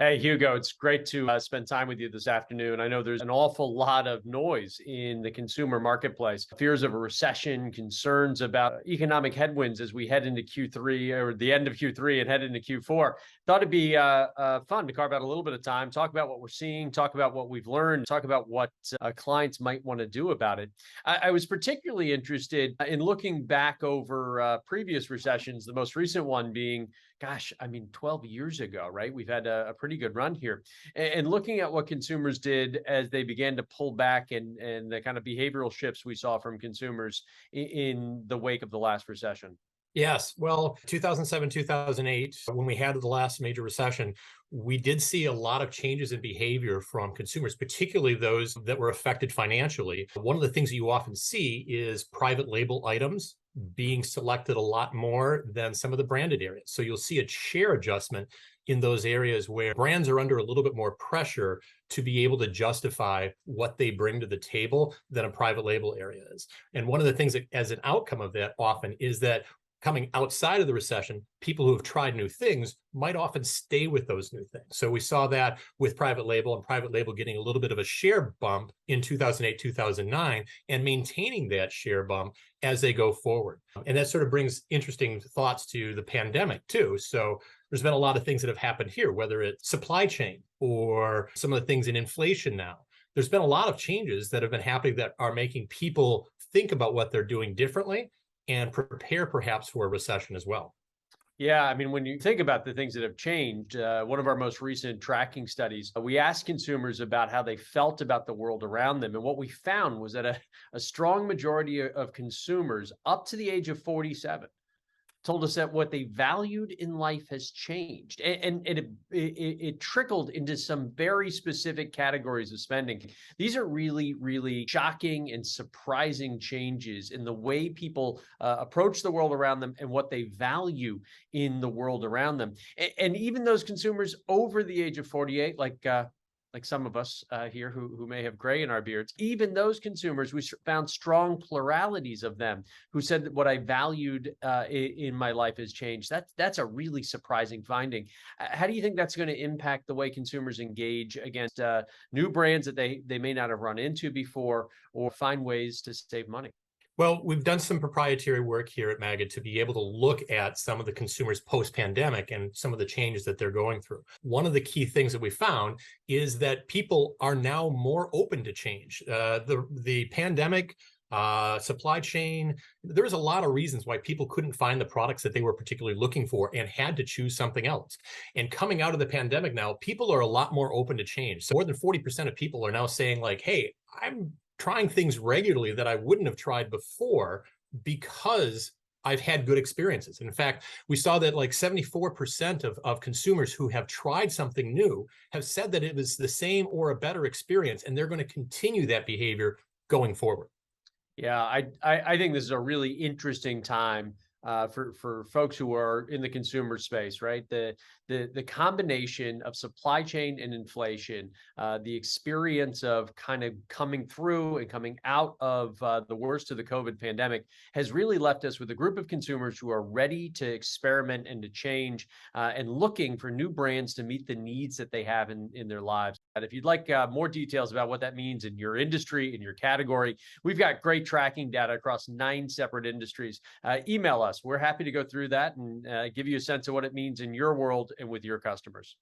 Hey, Hugo, it's great to spend time with you this afternoon. I know there's an awful lot of noise in the consumer marketplace, fears of a recession, concerns about economic headwinds as we head into Q3 or the end of Q3 and head into Q4. Thought it'd be fun to carve out a little bit of time, talk about what we're seeing, talk about what we've learned, talk about what clients might want to do about it. I was particularly interested in looking back over previous recessions, the most recent one being, gosh, I mean, 12 years ago, right? We've had a pretty good run here. And looking at what consumers did as they began to pull back and the kind of behavioral shifts we saw from consumers in the wake of the last recession. Yes. Well, 2007, 2008, when we had the last major recession, we did see a lot of changes in behavior from consumers, particularly those that were affected financially. One of the things that you often see is private label items being selected a lot more than some of the branded areas. So you'll see a share adjustment in those areas where brands are under a little bit more pressure to be able to justify what they bring to the table than a private label area is. And one of the things that, as an outcome of that often, is that coming outside of the recession, people who have tried new things might often stay with those new things. So we saw that with private label, and private label getting a little bit of a share bump in 2008, 2009, and maintaining that share bump as they go forward. And that sort of brings interesting thoughts to the pandemic too. So there's been a lot of things that have happened here, whether it's supply chain or some of the things in inflation now. There's been a lot of changes that have been happening that are making people think about what they're doing differently and prepare perhaps for a recession as well. Yeah, I mean, when you think about the things that have changed, one of our most recent tracking studies, we asked consumers about how they felt about the world around them. And what we found was that a strong majority of consumers up to the age of 47 told us that what they valued in life has changed, and it trickled into some very specific categories of spending. These are really, really shocking and surprising changes in the way people approach the world around them and what they value in the world around them. And even those consumers over the age of 48, like some of us here who may have gray in our beards, even those consumers, we found strong pluralities of them who said that what I valued in my life has changed. That's a really surprising finding. How do you think that's going to impact the way consumers engage against new brands that they may not have run into before, or find ways to save money? Well, we've done some proprietary work here at Magid to be able to look at some of the consumers post-pandemic and some of the changes that they're going through. One of the key things that we found is that people are now more open to change. The pandemic, supply chain, there was a lot of reasons why people couldn't find the products that they were particularly looking for and had to choose something else. And coming out of the pandemic now, people are a lot more open to change. So more than 40% of people are now saying like, hey, I'm trying things regularly that I wouldn't have tried before because I've had good experiences. And in fact, we saw that like 74% of consumers who have tried something new have said that it was the same or a better experience, and they're going to continue that behavior going forward. Yeah, I think this is a really interesting time for folks who are in the consumer space, right? The combination of supply chain and inflation, the experience of kind of coming through and coming out of the worst of the COVID pandemic has really left us with a group of consumers who are ready to experiment and to change and looking for new brands to meet the needs that they have in their lives. And if you'd like more details about what that means in your industry, in your category, we've got great tracking data across 9 separate industries. Email us. We're happy to go through that and give you a sense of what it means in your world and with your customers.